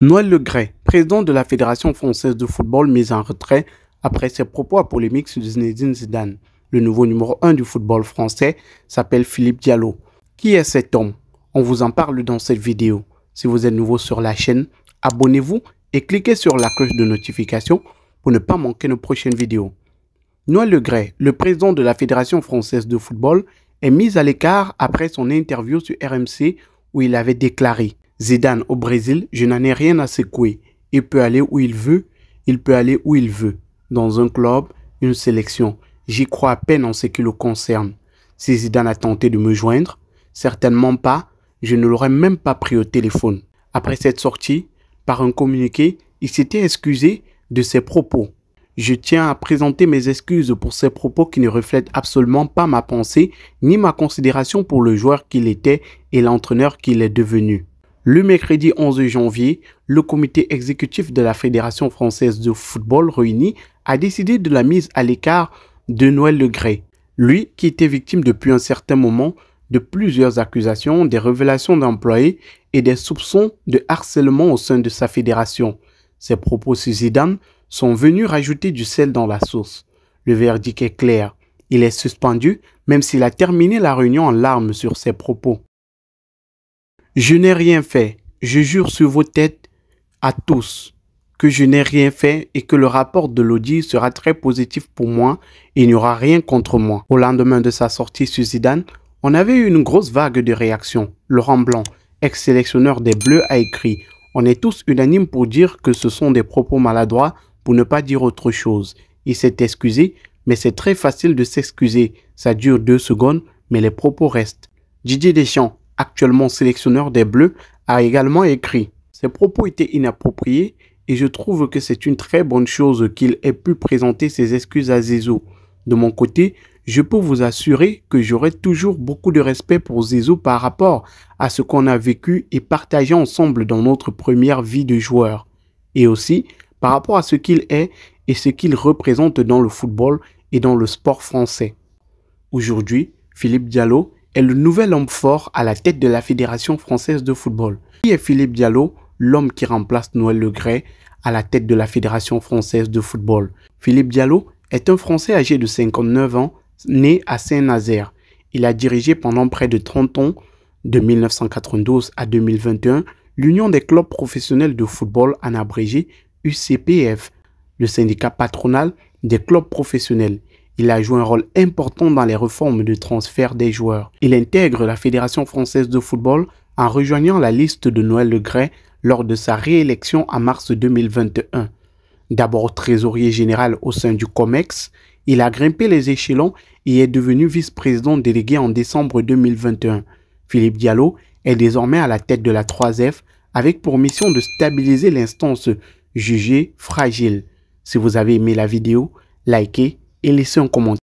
Noël Le Graët, président de la Fédération française de football, mis en retrait après ses propos à polémique sur Zinedine Zidane. Le nouveau numéro 1 du football français s'appelle Philippe Diallo. Qui est cet homme? On vous en parle dans cette vidéo. Si vous êtes nouveau sur la chaîne, abonnez-vous et cliquez sur la cloche de notification pour ne pas manquer nos prochaines vidéos. Noël Le Graët, le président de la Fédération française de football, est mis à l'écart après son interview sur RMC où il avait déclaré: Zidane au Brésil, je n'en ai rien à secouer. Il peut aller où il veut, il peut aller où il veut. Dans un club, une sélection. J'y crois à peine en ce qui le concerne. Si Zidane a tenté de me joindre, certainement pas, je ne l'aurais même pas pris au téléphone. Après cette sortie, par un communiqué, il s'était excusé de ses propos. Je tiens à présenter mes excuses pour ces propos qui ne reflètent absolument pas ma pensée ni ma considération pour le joueur qu'il était et l'entraîneur qu'il est devenu. Le mercredi 11 janvier, le comité exécutif de la Fédération française de football réuni a décidé de la mise à l'écart de Noël Le Graët. Lui qui était victime depuis un certain moment de plusieurs accusations, des révélations d'employés et des soupçons de harcèlement au sein de sa fédération. Ses propos sur Zidane sont venus rajouter du sel dans la sauce. Le verdict est clair. Il est suspendu même s'il a terminé la réunion en larmes sur ses propos. Je n'ai rien fait. Je jure sur vos têtes à tous que je n'ai rien fait et que le rapport de l'audit sera très positif pour moi et il n'y aura rien contre moi. Au lendemain de sa sortie sur Zidane, on avait eu une grosse vague de réactions. Laurent Blanc, ex-sélectionneur des Bleus, a écrit: on est tous unanimes pour dire que ce sont des propos maladroits, pour ne pas dire autre chose. Il s'est excusé, mais c'est très facile de s'excuser. Ça dure 2 secondes, mais les propos restent. Didier Deschamps, actuellement sélectionneur des Bleus, a également écrit: ces propos étaient inappropriés et je trouve que c'est une très bonne chose qu'il ait pu présenter ses excuses à Zizou. De mon côté, je peux vous assurer que j'aurai toujours beaucoup de respect pour Zizou par rapport à ce qu'on a vécu et partagé ensemble dans notre première vie de joueur. Et aussi par rapport à ce qu'il est et ce qu'il représente dans le football et dans le sport français. Aujourd'hui, Philippe Diallo est le nouvel homme fort à la tête de la Fédération française de football. Qui est Philippe Diallo, l'homme qui remplace Noël Le Graët à la tête de la Fédération française de football? Philippe Diallo est un Français âgé de 59 ans, né à Saint-Nazaire. Il a dirigé pendant près de 30 ans, de 1992 à 2021, l'Union des clubs professionnels de football, en abrégé UCPF, le syndicat patronal des clubs professionnels. Il a joué un rôle important dans les réformes de transfert des joueurs. Il intègre la Fédération française de football en rejoignant la liste de Noël Le Graët lors de sa réélection en mars 2021. D'abord trésorier général au sein du COMEX, il a grimpé les échelons et est devenu vice-président délégué en décembre 2021. Philippe Diallo est désormais à la tête de la 3F avec pour mission de stabiliser l'instance jugée fragile. Si vous avez aimé la vidéo, likez et laissez un commentaire.